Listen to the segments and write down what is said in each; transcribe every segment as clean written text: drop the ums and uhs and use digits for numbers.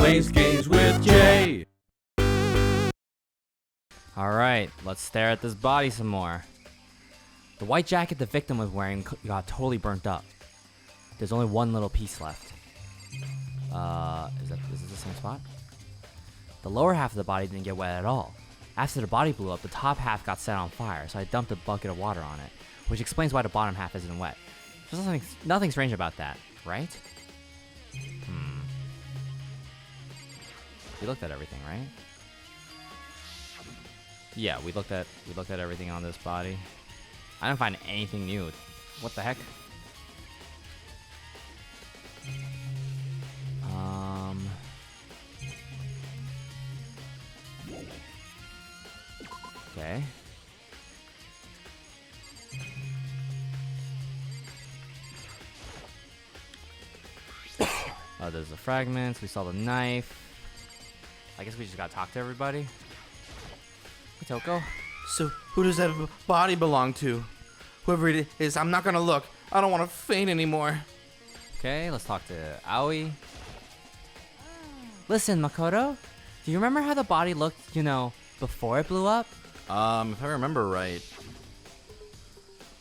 plays games with Jay. Alright, let's stare at this body some more. The white jacket the victim was wearing got totally burnt up. There's only one little piece left. Is this the same spot? The lower half of the body didn't get wet at all. After the body blew up, the top half got set on fire, so I dumped a bucket of water on it, which explains why the bottom half isn't wet. There's nothing strange about that, right? We looked at everything, right? Yeah, we looked at everything on this body. I didn't find anything new. What the heck? Okay. Oh, there's the fragments. We saw the knife. I guess we just gotta talk to everybody. Hey, Toko. So, who does that body belong to? Whoever it is, I'm not gonna look. I don't want to faint anymore. Okay, let's talk to Aoi. Listen, Mukuro, do you remember how the body looked, before it blew up? If I remember right,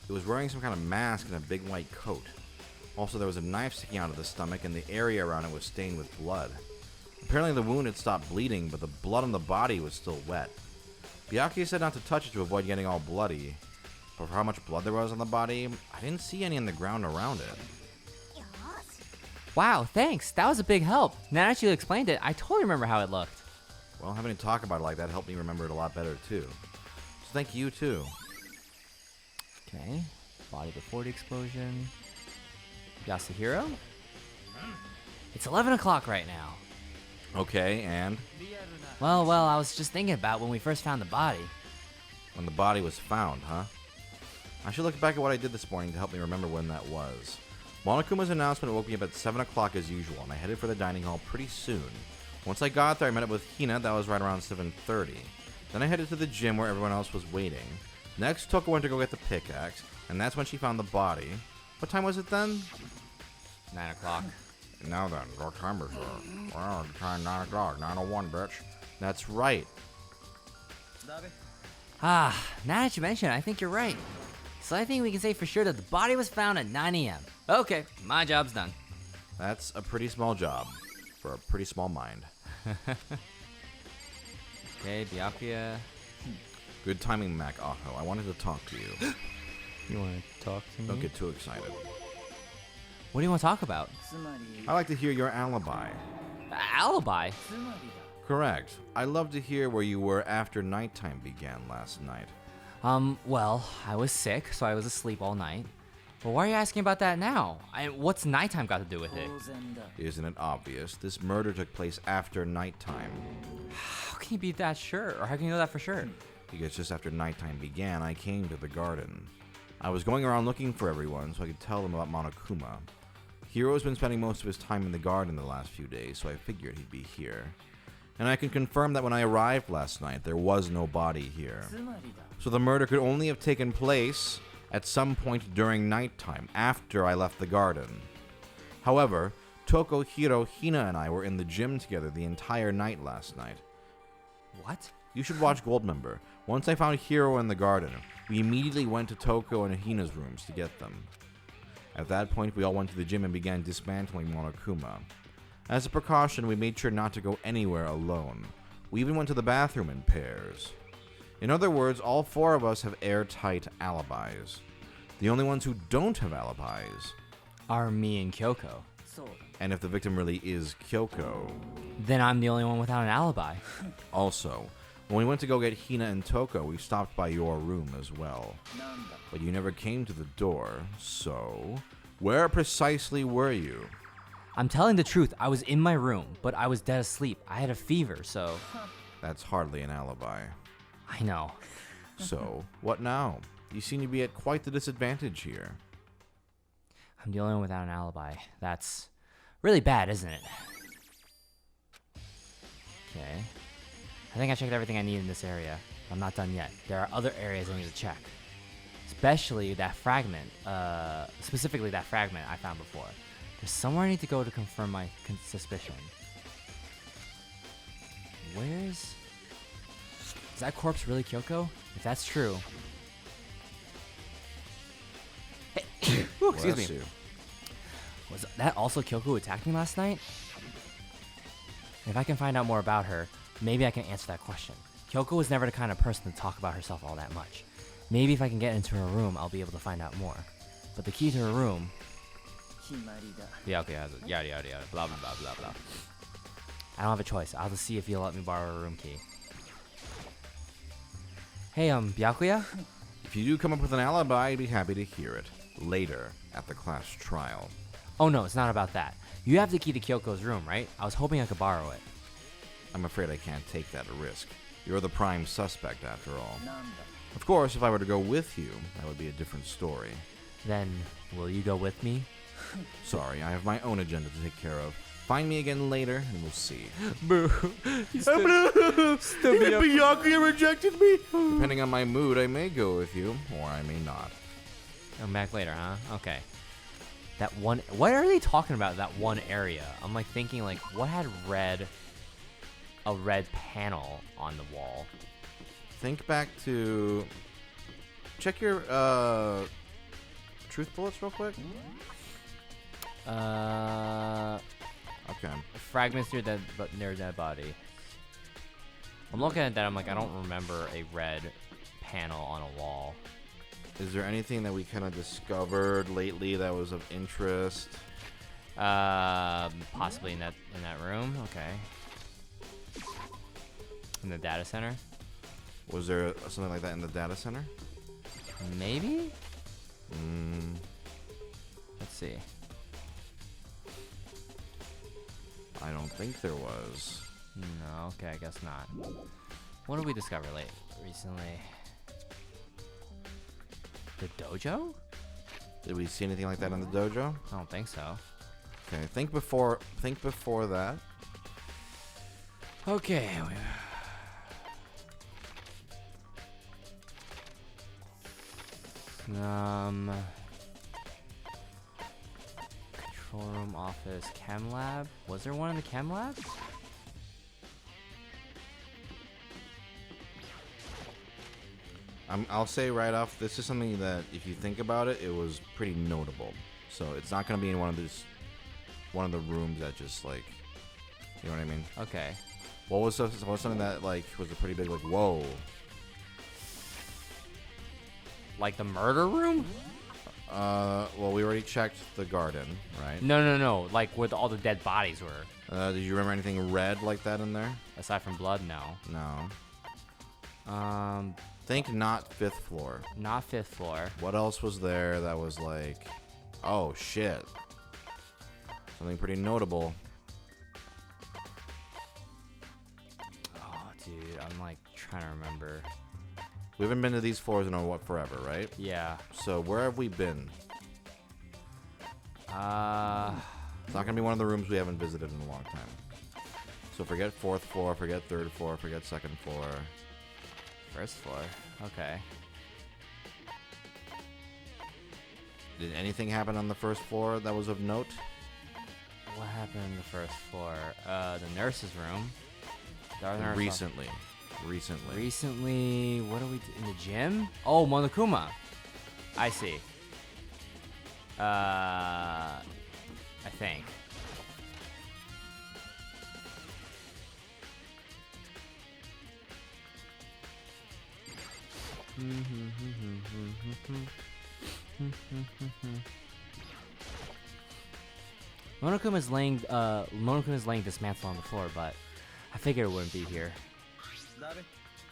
it was wearing some kind of mask and a big white coat. Also, there was a knife sticking out of the stomach, and the area around it was stained with blood. Apparently, the wound had stopped bleeding, but the blood on the body was still wet. Byakuya said not to touch it to avoid getting all bloody. But for how much blood there was on the body, I didn't see any on the ground around it. Wow, thanks. That was a big help. Now that you explained it, I totally remember how it looked. Well, having to talk about it like that helped me remember it a lot better, too. So thank you, too. Okay. Body before the explosion. Yasuhiro? It's 11 o'clock right now. Okay, and? Well, I was just thinking about when we first found the body. When the body was found, huh? I should look back at what I did this morning to help me remember when that was. Monokuma's announcement woke me up at 7 o'clock as usual, and I headed for the dining hall pretty soon. Once I got there, I met up with Hina. That was right around 7:30. Then I headed to the gym where everyone else was waiting. Next, Toko went to go get the pickaxe, and that's when she found the body. What time was it then? 9 o'clock. Now then, what time is it? Well, it's time 9 o'clock, 9:01, bitch. That's right. Now that you mention it, I think you're right. So I think we can say for sure that the body was found at 9 a.m. Okay, my job's done. That's a pretty small job for a pretty small mind. Okay, Byakuya. Good timing, Mac Aho. I wanted to talk to you. You want to talk to me? Don't get too excited. What do you want to talk about? I like to hear your alibi. Alibi? Correct. I love to hear where you were after nighttime began last night. Well, I was sick, so I was asleep all night. But why are you asking about that now? What's nighttime got to do with it? Isn't it obvious? This murder took place after nighttime. How can you be that sure? Or how can you know that for sure? Because just after nighttime began, I came to the garden. I was going around looking for everyone so I could tell them about Monokuma. Hiro's been spending most of his time in the garden the last few days, so I figured he'd be here. And I can confirm that when I arrived last night, there was no body here. So the murder could only have taken place at some point during nighttime, after I left the garden. However, Toko, Hiro, Hina, and I were in the gym together the entire night last night. What? You should watch Goldmember. Once I found Hiro in the garden, we immediately went to Toko and Hina's rooms to get them. At that point, we all went to the gym and began dismantling Monokuma. As a precaution, we made sure not to go anywhere alone. We even went to the bathroom in pairs. In other words, all four of us have airtight alibis. The only ones who don't have alibis Are me and Kyoko. and if the victim really is Kyoko. Then I'm the only one without an alibi. Also, when we went to go get Hina and Toko, we stopped by your room as well. But you never came to the door, so where precisely were you? I'm telling the truth, I was in my room, but I was dead asleep. I had a fever, so... That's hardly an alibi. I know. So, what now? You seem to be at quite the disadvantage here. I'm the only one without an alibi. That's really bad, isn't it? Okay. I think I checked everything I need in this area. I'm not done yet. There are other areas I need to check. Especially that fragment. Specifically that fragment I found before. There's somewhere I need to go to confirm my suspicion. Where's... Is that corpse really Kyoko? If that's true... Ooh, excuse Bless me. you. Was that also Kyoko who attacked me last night? If I can find out more about her, maybe I can answer that question. Kyoko was never the kind of person to talk about herself all that much. Maybe if I can get into her room, I'll be able to find out more. But the key to her room... Byakuya has it. Yada yada yada. Blah blah blah blah blah. I don't have a choice. I'll just see if he'll let me borrow her room key. Hey, Byakuya? If you do come up with an alibi, I'd be happy to hear it. Later, at the class trial. Oh no, it's not about that. You have the key to Kyoko's room, right? I was hoping I could borrow it. I'm afraid I can't take that risk. You're the prime suspect, after all. Of course, if I were to go with you, that would be a different story. Then, will you go with me? Sorry, I have my own agenda to take care of. Find me again later, and we'll see. Boo. Byakuya rejected me! Depending on my mood, I may go with you, or I may not. I'm back later, huh? Okay. That one... What are they talking about, that one area? I'm like thinking, like, what had a red panel on the wall? Think back to... Check your, truth bullets real quick. Okay. Fragments near dead body. I'm looking at that, I'm like, I don't remember a red panel on a wall. Is there anything that we kind of discovered lately that was of interest? Possibly in that room. Okay. In the data center. Was there something like that in the data center? Maybe. Let's see. I don't think there was. No. Okay, I guess not. What did we discover recently? The dojo? Did we see anything like that in the dojo? I don't think so. Okay, think before that. Okay. Control room, office, chem lab. Was there one in the chem lab? I'll say right off, this is something that, if you think about it, it was pretty notable. So it's not going to be in one of the rooms that just, like, you know what I mean? Okay. What was something that, like, was a pretty big, like, whoa? Like the murder room? Well, we already checked the garden, right? No. Like where all the dead bodies were. Did you remember anything red like that in there? Aside from blood, no. No. Think not 5th floor. Not 5th floor. What else was there that was like, oh shit, something pretty notable? Oh, dude, I'm like trying to remember. We haven't been to these floors in forever, right? Yeah. So where have we been? It's not gonna be one of the rooms we haven't visited in a long time. So forget 4th floor, forget 3rd floor, forget 2nd floor. 1st floor. Okay. Did anything happen on the 1st floor that was of note? What happened in the 1st floor? The nurse's room. Recently. Recently, what are we in the gym? Oh, Monokuma. I see. I think. Monokuma's laying dismantled on the floor, but I figured it wouldn't be here.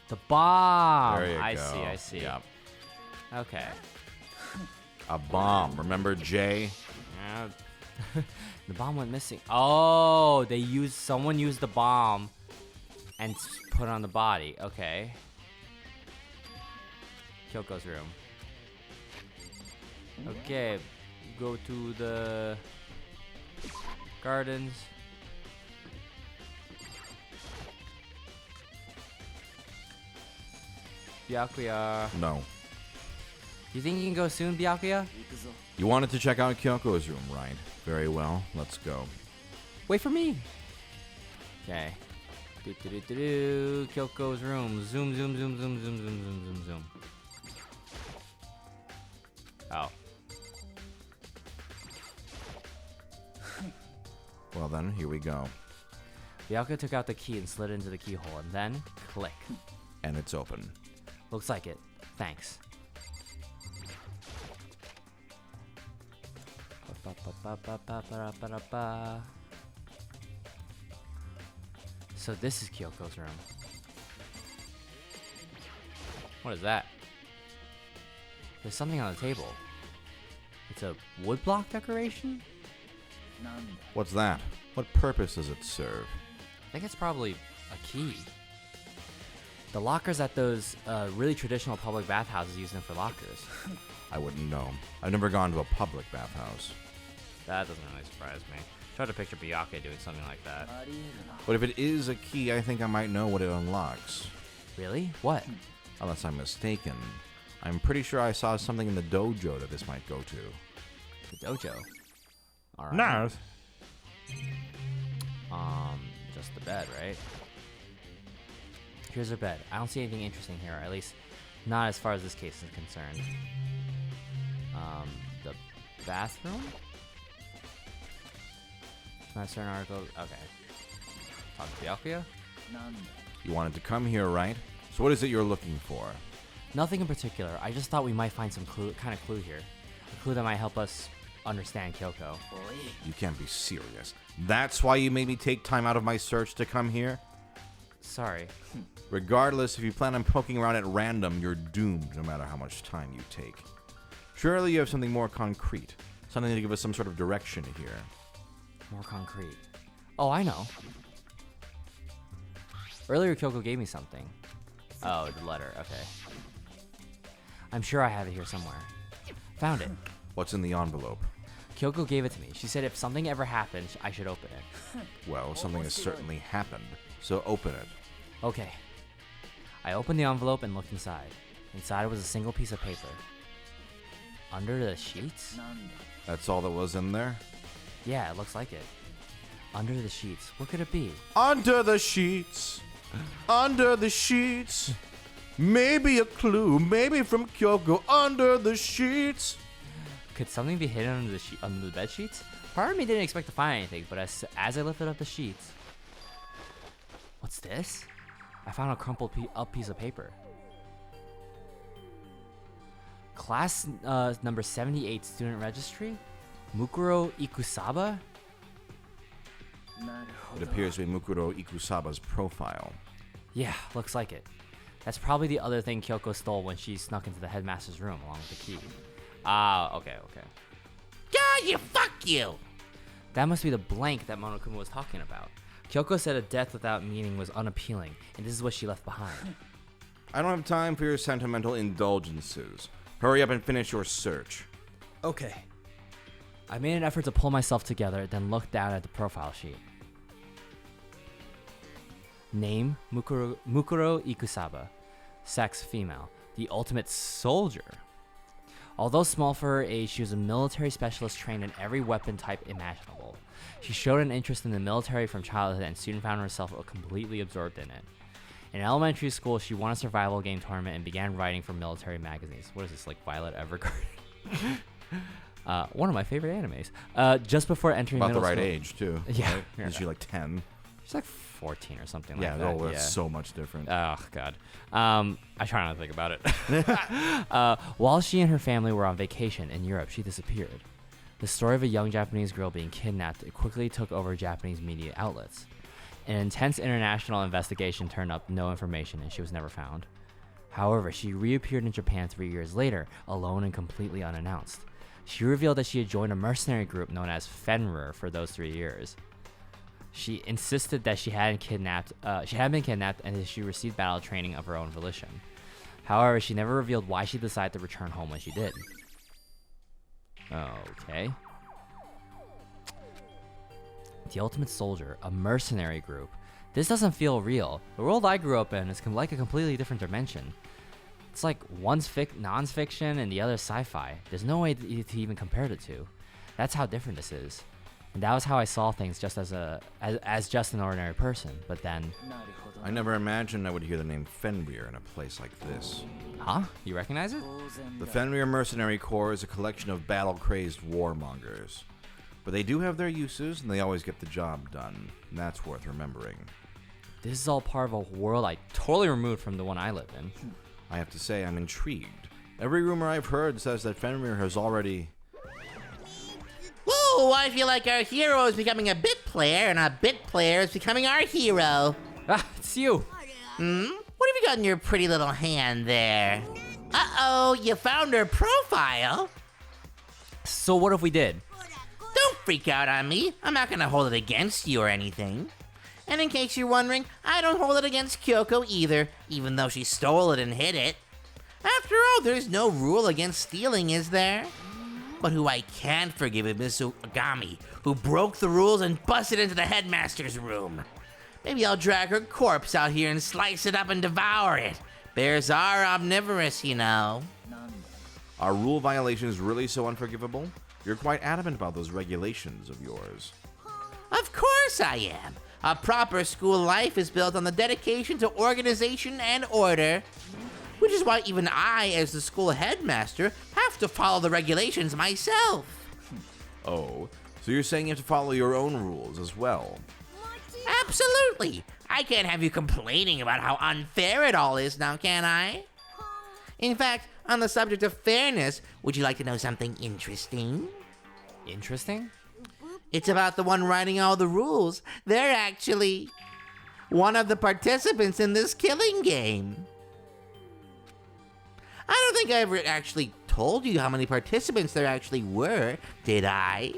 The bomb. There you I go. I see. Yep. Okay. A bomb. Remember Jay? The bomb went missing. Oh, someone used the bomb and put it on the body. Okay. Kyoko's room. Okay, go to the gardens. Byakuya. No. You think you can go soon, Byakuya? You wanted to check out Kyoko's room, right? Very well. Let's go. Wait for me. Okay. Kyoko's room. Zoom, zoom, zoom, zoom, zoom, zoom, zoom, zoom, zoom. Oh. Well then, here we go. Kyoko took out the key and slid it into the keyhole, and then click. And it's open. Looks like it. Thanks. So this is Kyoko's room. What is that? There's something on the table. It's a woodblock decoration? What's that? What purpose does it serve? I think it's probably a key. The lockers at those really traditional public bathhouses use them for lockers. I wouldn't know. I've never gone to a public bathhouse. That doesn't really surprise me. Try to picture Byakuya doing something like that. But if it is a key, I think I might know what it unlocks. Really? What? Unless I'm mistaken. I'm pretty sure I saw something in the dojo that this might go to. The dojo. All right. Nice. Just the bed, right? Here's her bed. I don't see anything interesting here, or at least not as far as this case is concerned. The bathroom? Not certain article. Okay. Talk to Byakuya? You wanted to come here, right? So what is it you're looking for? Nothing in particular. I just thought we might find some kind of clue here. A clue that might help us understand Kyoko. You can't be serious. That's why you made me take time out of my search to come here? Sorry. Regardless, if you plan on poking around at random, you're doomed no matter how much time you take. Surely you have something more concrete. Something to give us some sort of direction here. More concrete. Oh, I know. Earlier, Kyoko gave me something. Oh, the letter. Okay. I'm sure I have it here somewhere. Found it. What's in the envelope? Kyoko gave it to me. She said if something ever happened, I should open it. Well, something has certainly happened, so open it. Okay. I opened the envelope and looked inside. Inside was a single piece of paper. Under the sheets? That's all that was in there? Yeah, it looks like it. Under the sheets. What could it be? Under the sheets. Under the sheets. Maybe a clue. Maybe from Kyoko. Under the sheets. Could something be hidden under the bed sheets? Part of me didn't expect to find anything, but as I lifted up the sheets... What's this? I found a crumpled up piece of paper. Class number 78 student registry? Mukuro Ikusaba? It appears to be Mukuro Ikusaba's profile. Yeah, looks like it. That's probably the other thing Kyoko stole when she snuck into the headmaster's room along with the key. Ah, okay. Yeah, you fuck you! That must be the blank that Monokuma was talking about. Kyoko said a death without meaning was unappealing, and this is what she left behind. I don't have time for your sentimental indulgences. Hurry up and finish your search. Okay. I made an effort to pull myself together, then looked down at the profile sheet. Name, Mukuro Ikusaba. Sex, female. The ultimate soldier. Although small for her age, she was a military specialist trained in every weapon type imaginable. She showed an interest in the military from childhood and soon found herself completely absorbed in it. In elementary school, she won a survival game tournament and began writing for military magazines. What is this, like Violet Evergarden? One of my favorite animes. Just before entering About middle the right school. age, too. Yeah. Right? Is she like 10? She's like 14 or something Yeah, like that. oh, that's so much different. Oh, God. I try not to think about it. While she and her family were on vacation in Europe, she disappeared. The story of a young Japanese girl being kidnapped quickly took over Japanese media outlets. An intense international investigation turned up no information, and she was never found. However, she reappeared in Japan 3 years later, alone and completely unannounced. She revealed that she had joined a mercenary group known as Fenrir for those 3 years. She insisted that she hadn't been kidnapped and that she received battle training of her own volition. However, she never revealed why she decided to return home when she did. Okay. The Ultimate Soldier, a mercenary group. This doesn't feel real. The world I grew up in is like a completely different dimension. It's like one's non-fiction and the other's sci-fi. There's no way to even compare the two. That's how different this is. And that was how I saw things, just as just an ordinary person. But then, I never imagined I would hear the name Fenrir in a place like this. huh? You recognize it? The Fenrir Mercenary Corps is a collection of battle-crazed warmongers. But they do have their uses, and they always get the job done. And that's worth remembering. This is all part of a world I totally removed from the one I live in. I have to say, I'm intrigued. Every rumor I've heard says that Fenrir has already... Ooh, I feel like our hero is becoming a bit player, and a bit player is becoming our hero. Ah, it's you! What have you got in your pretty little hand there? Uh-oh, you found her profile? So what if we did? Don't freak out on me. I'm not gonna hold it against you or anything. And in case you're wondering, I don't hold it against Kyoko either, even though she stole it and hid it. After all, there's no rule against stealing, is there? But who I can't forgive is Miss Ogami, who broke the rules and busted into the headmaster's room. Maybe I'll drag her corpse out here and slice it up and devour it. Bears are omnivorous, you know. Are rule violations really so unforgivable? You're quite adamant about those regulations of yours. Of course I am. A proper school life is built on the dedication to organization and order, which is why even I, as the school headmaster, have to follow the regulations myself. Oh, so you're saying you have to follow your own rules as well? Absolutely. I can't have you complaining about how unfair it all is now, can I? In fact, on the subject of fairness, would you like to know something interesting? Interesting? It's about the one writing all the rules. They're actually one of the participants in this killing game. I don't think I ever actually told you how many participants there actually were, did I?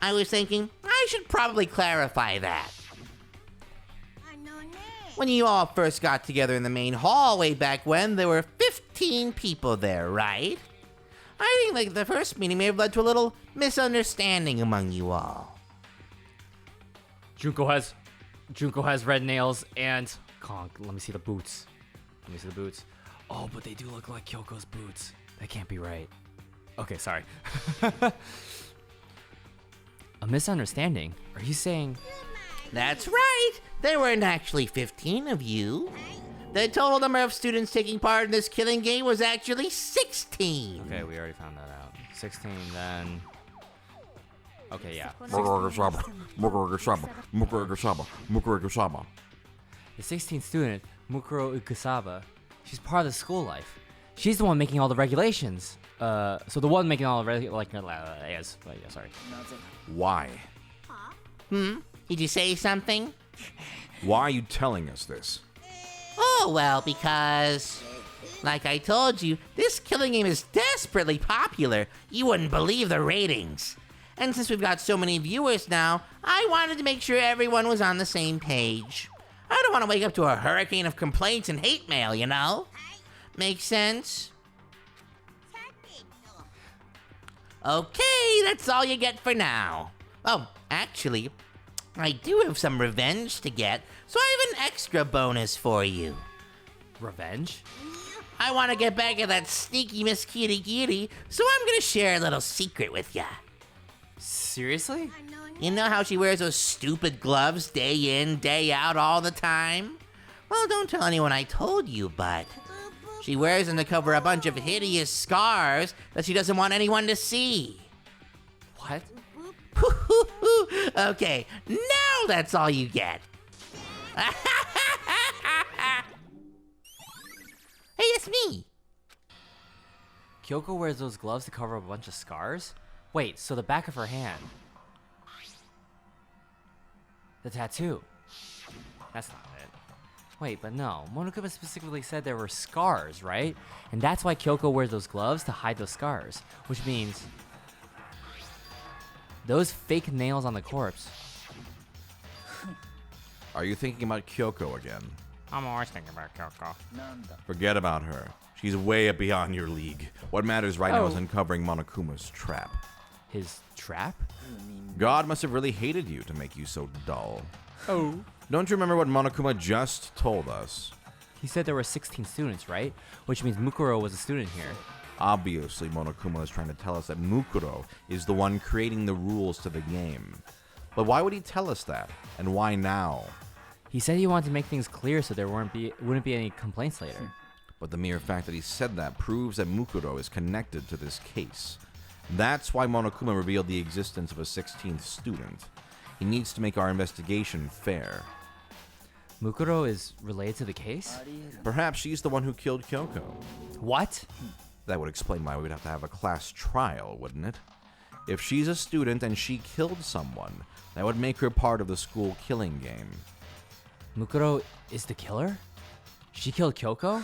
I was thinking I should probably clarify that. When you all first got together in the main hall way back when, there were 15 people there, right? I think like the first meeting may have led to a little misunderstanding among you all. Junko has red nails and... Conk, let me see the boots. Let me see the boots. Oh, but they do look like Kyoko's boots. That can't be right. Okay, sorry. A misunderstanding? Are you saying... That's right! There weren't actually 15 of you. The total number of students taking part in this killing game was actually 16. Okay, we already found that out. 16, then... Okay, yeah. The 16th student, Mukuro Ukusaba, she's part of the school life. She's the one making all the regulations. So the one making all the yes, but yeah, sorry. Why? Did you say something? Why are you telling us this? Oh, well, because... Like I told you, this killing game is desperately popular. You wouldn't believe the ratings. And since we've got so many viewers now, I wanted to make sure everyone was on the same page. I don't want to wake up to a hurricane of complaints and hate mail, you know? Make sense? Okay, that's all you get for now. Oh, actually, I do have some revenge to get, so I have an extra bonus for you. Revenge? I want to get back at that sneaky Miss Kitty Kitty, so I'm gonna share a little secret with ya. Seriously? You know how she wears those stupid gloves day in, day out all the time? Well, don't tell anyone I told you, but she wears them to cover a bunch of hideous scars that she doesn't want anyone to see. What? Okay, now that's all you get. Hey, it's me. Kyoko wears those gloves to cover up a bunch of scars? Wait, so the back of her hand. The tattoo. That's not it. Wait, but no. Monokuma specifically said there were scars, right? And that's why Kyoko wears those gloves to hide those scars. Which means... those fake nails on the corpse. Are you thinking about Kyoko again? I'm always thinking about Kyoko. Forget about her. She's way up beyond your league. What matters right now is Oh. uncovering Monokuma's trap. His trap? God must have really hated you to make you so dull. Oh. Don't you remember what Monokuma just told us? He said there were 16 students, right? Which means Mukuro was a student here. Obviously, Monokuma is trying to tell us that Mukuro is the one creating the rules to the game. But why would he tell us that? And why now? He said he wanted to make things clear so there wouldn't be any complaints later. But the mere fact that he said that proves that Mukuro is connected to this case. That's why Monokuma revealed the existence of a 16th student. He needs to make our investigation fair. Mukuro is related to the case? Perhaps she's the one who killed Kyoko. What? That would explain why we'd have to have a class trial, wouldn't it? If she's a student and she killed someone, that would make her part of the school killing game. Mukuro is the killer? She killed Kyoko?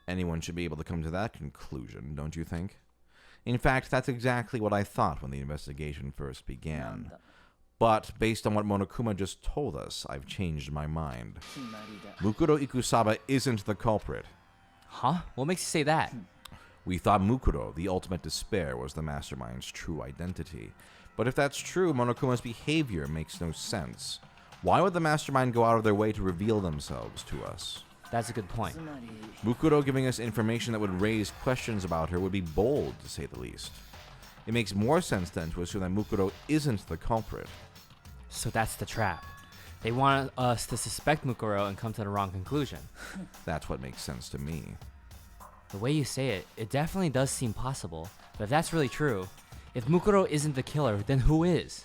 Anyone should be able to come to that conclusion, don't you think? In fact, that's exactly what I thought when the investigation first began. But, based on what Monokuma just told us, I've changed my mind. Mukuro Ikusaba isn't the culprit. Huh? What makes you say that? We thought Mukuro, the ultimate despair, was the mastermind's true identity. But if that's true, Monokuma's behavior makes no sense. Why would the mastermind go out of their way to reveal themselves to us? That's a good point. Mukuro giving us information that would raise questions about her would be bold, to say the least. It makes more sense then to assume that Mukuro isn't the culprit. So that's the trap. They want us to suspect Mukuro and come to the wrong conclusion. That's what makes sense to me. The way you say it, it definitely does seem possible. But if that's really true, if Mukuro isn't the killer, then who is?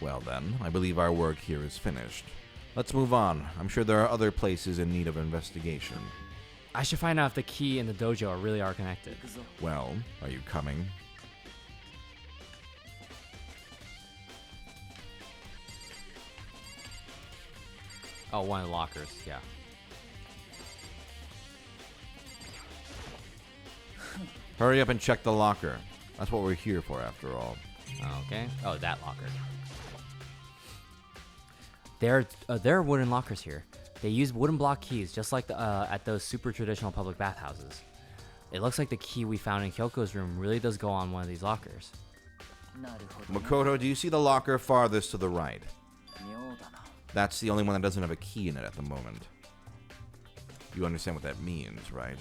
Well then, I believe our work here is finished. Let's move on. I'm sure there are other places in need of investigation. I should find out if the key and the dojo really are connected. Well, are you coming? Oh, one of the lockers, yeah. Hurry up and check the locker. That's what we're here for, after all. Okay. Oh, that locker. There are wooden lockers here. They use wooden block keys, just like at those super traditional public bathhouses. It looks like the key we found in Kyoko's room really does go on one of these lockers. Makoto, do you see the locker farthest to the right? That's the only one that doesn't have a key in it at the moment. You understand what that means, right?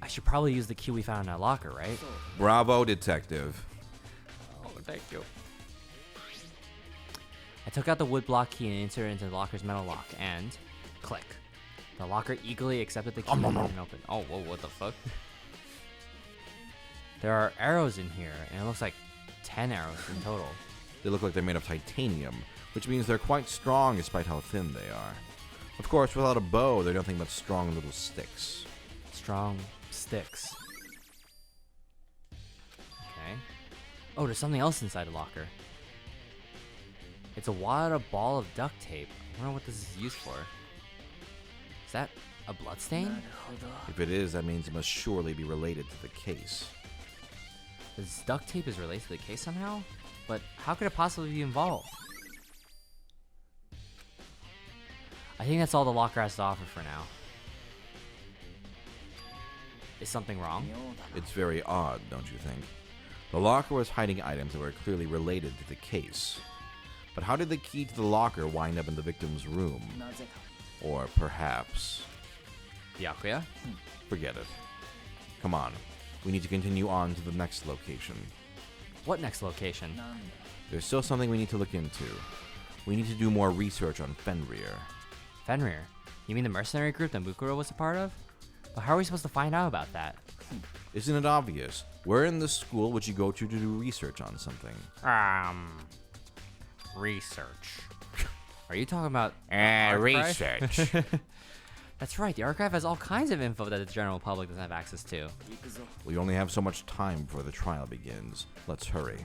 I should probably use the key we found in that locker, right? Bravo, detective. Oh, thank you. I took out the wood block key and inserted it into the locker's metal lock, and click. The locker eagerly accepted the key and opened. Oh, whoa, what the fuck? There are arrows in here, and it looks like 10 arrows in total. They look like they're made of titanium, which means they're quite strong despite how thin they are. Of course, without a bow, they're nothing but strong little sticks. Strong sticks. Okay. Oh, there's something else inside the locker. It's a wadded ball of duct tape. I wonder what this is used for. Is that a bloodstain? If it is, that means it must surely be related to the case. This duct tape is related to the case somehow? But how could it possibly be involved? I think that's all the locker has to offer for now. Is something wrong? It's very odd, don't you think? The locker was hiding items that were clearly related to the case. But how did the key to the locker wind up in the victim's room? Or perhaps... Byakuya? Forget it. Come on. We need to continue on to the next location. What next location? There's still something we need to look into. We need to do more research on Fenrir. Fenrir? You mean the mercenary group that Mukuro was a part of? But how are we supposed to find out about that? Isn't it obvious? Where in the school would you go to do research on something? Research. Are you talking about research. That's right, the archive has all kinds of info that the general public doesn't have access to. We only have so much time before the trial begins. Let's hurry.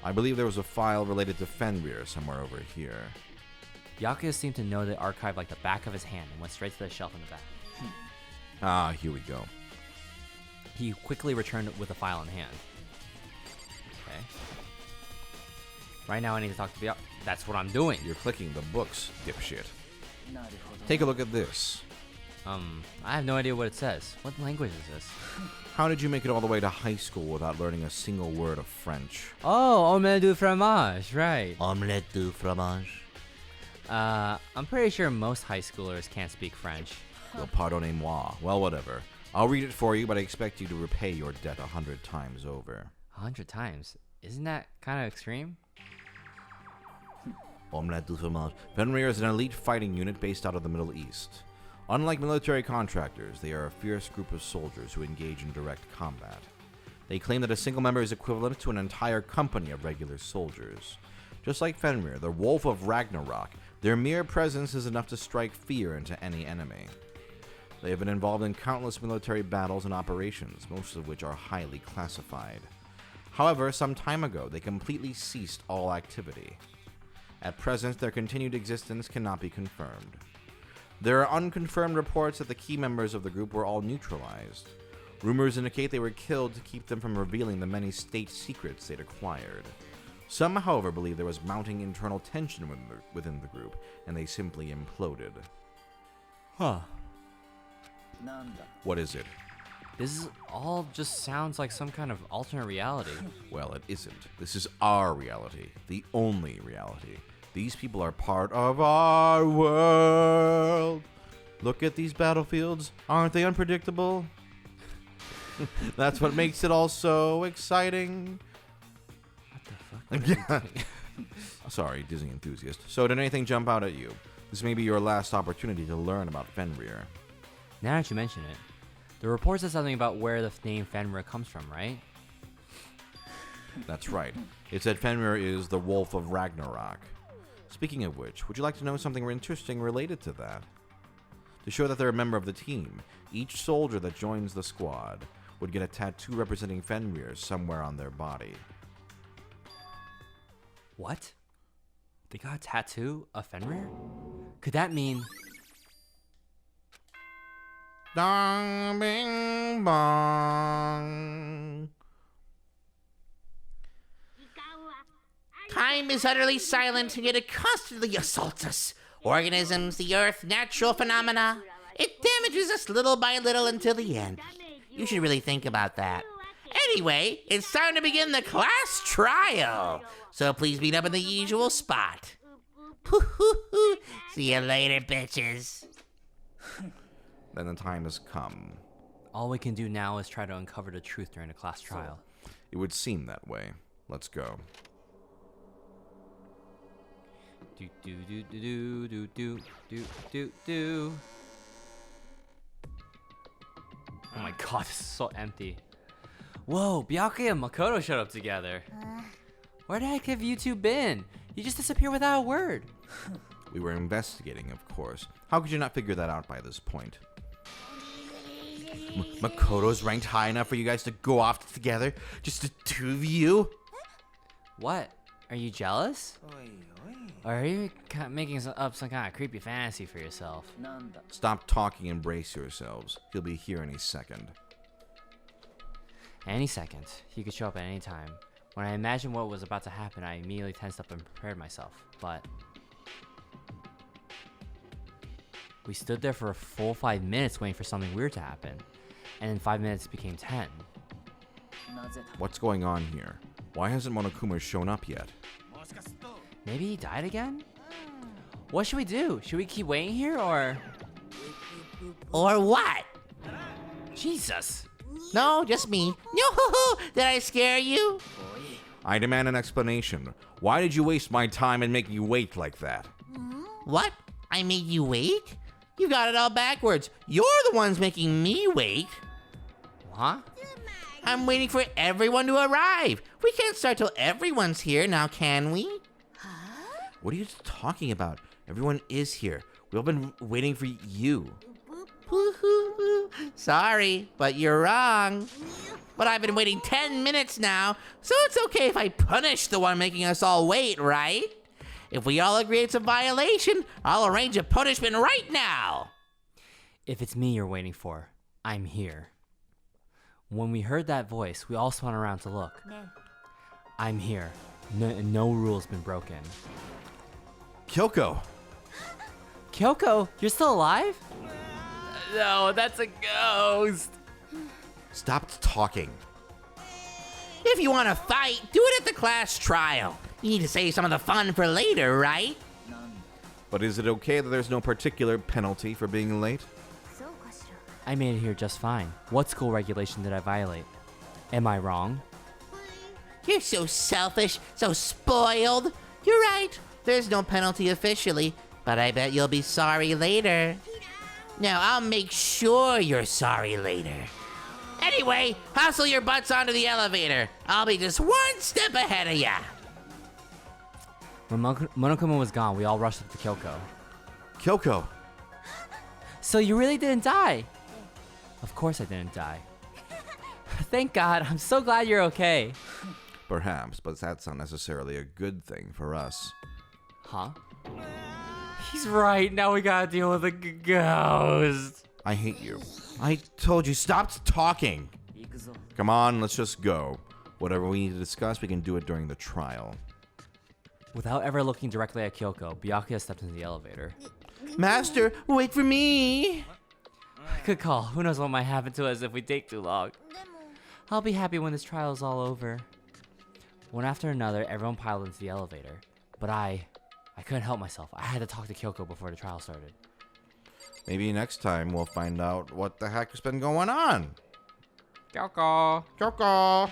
I believe there was a file related to Fenrir somewhere over here. Byakuya seemed to know the archive like the back of his hand and went straight to the shelf in the back. Ah, here we go. He quickly returned with a file in hand. Okay. Right now I need to talk to Byakuya. That's what I'm doing. You're clicking the books, dipshit. Take a look at this. I have no idea what it says. What language is this? How did you make it all the way to high school without learning a single word of French? Oh, omelette du fromage, right. Omelette du fromage. I'm pretty sure most high schoolers can't speak French. Well, pardonnez-moi. Well, whatever. I'll read it for you, but I expect you to repay your debt 100 times over. 100 times? Isn't that kind of extreme? Omelette du fromage. Fenrir is an elite fighting unit based out of the Middle East. Unlike military contractors, they are a fierce group of soldiers who engage in direct combat. They claim that a single member is equivalent to an entire company of regular soldiers. Just like Fenrir, the Wolf of Ragnarok, their mere presence is enough to strike fear into any enemy. They have been involved in countless military battles and operations, most of which are highly classified. However, some time ago, they completely ceased all activity. At present, their continued existence cannot be confirmed. There are unconfirmed reports that the key members of the group were all neutralized. Rumors indicate they were killed to keep them from revealing the many state secrets they'd acquired. Some, however, believe there was mounting internal tension within the group, and they simply imploded. Huh. What is it? This is all just sounds like some kind of alternate reality. Well, it isn't. This is our reality. The only reality. These people are part of our world. Look at these battlefields. Aren't they unpredictable? That's what makes it all so exciting. What the fuck? Sorry, Disney enthusiast. So did anything jump out at you? This may be your last opportunity to learn about Fenrir. Now that you mention it, the report says something about where the name Fenrir comes from, right? That's right. It said Fenrir is the Wolf of Ragnarok. Speaking of which, would you like to know something interesting related to that? To show that they're a member of the team, each soldier that joins the squad would get a tattoo representing Fenrir somewhere on their body. What? They got a tattoo of Fenrir? Could that mean... Dong bing bong. Time is utterly silent, and yet it constantly assaults us. Organisms, the earth, natural phenomena. It damages us little by little until the end. You should really think about that. Anyway, it's time to begin the class trial. So please meet up in the usual spot. See you later, bitches. Then the time has come. all we can do now is try to uncover the truth during a class trial? It would seem that way. Let's go. Do do do do do do do do do. Oh my god, this is so empty. Whoa, Byakuya and Makoto showed up together. Where the heck have you two been? You just disappeared without a word. We were investigating, of course. How could you not figure that out by this point? Makoto's ranked high enough for you guys to go off together? Just the two of you? What? Are you jealous? Or are you making up some kind of creepy fantasy for yourself? Stop talking and brace yourselves. He'll be here any second. Any second. He could show up at any time. When I imagined what was about to happen, I immediately tensed up and prepared myself. But we stood there for a full 5 minutes waiting for something weird to happen. And then 5 minutes became 10. What's going on here? Why hasn't Monokuma shown up yet? Maybe he died again? What should we do? Should we keep waiting here or... Or what? Jesus! No, just me. No, did I scare you? I demand an explanation. Why did you waste my time and make me wait like that? What? I made you wait? You got it all backwards. You're the ones making me wait. Huh? I'm waiting for everyone to arrive. We can't start till everyone's here now, can we? What are you talking about? Everyone is here. We've all been waiting for you. Sorry, but you're wrong. But I've been waiting 10 minutes now, so it's okay if I punish the one making us all wait, right? If we all agree it's a violation, I'll arrange a punishment right now. If it's me you're waiting for, I'm here. When we heard that voice, we all spun around to look. I'm here. No rule's been broken. Kyoko! Kyoko, you're still alive? No, that's a ghost. Stop talking. If you want to fight, do it at the class trial. You need to save some of the fun for later, right? But is it okay that there's no particular penalty for being late? I made it here just fine. What school regulation did I violate? Am I wrong? You're so selfish, so spoiled. You're right. There's no penalty officially, but I bet you'll be sorry later. Now, I'll make sure you're sorry later. Anyway, hustle your butts onto the elevator. I'll be just one step ahead of ya. When Monokuma was gone, we all rushed up to Kyoko. Kyoko! So you really didn't die? Of course I didn't die. Thank God, I'm so glad you're okay. Perhaps, but that's not necessarily a good thing for us. Huh? He's right, now we gotta deal with a ghost. I hate you. I told you, stop talking! Come on, let's just go. Whatever we need to discuss, we can do it during the trial. Without ever looking directly at Kyoko, Byakuya stepped into the elevator. Master, wait for me. Good call. Who knows what might happen to us if we take too long. I'll be happy when this trial is all over. One after another, everyone piled into the elevator. But I couldn't help myself. I had to talk to Kyoko before the trial started. Maybe next time we'll find out what the heck has been going on. Kyoko! Kyoko!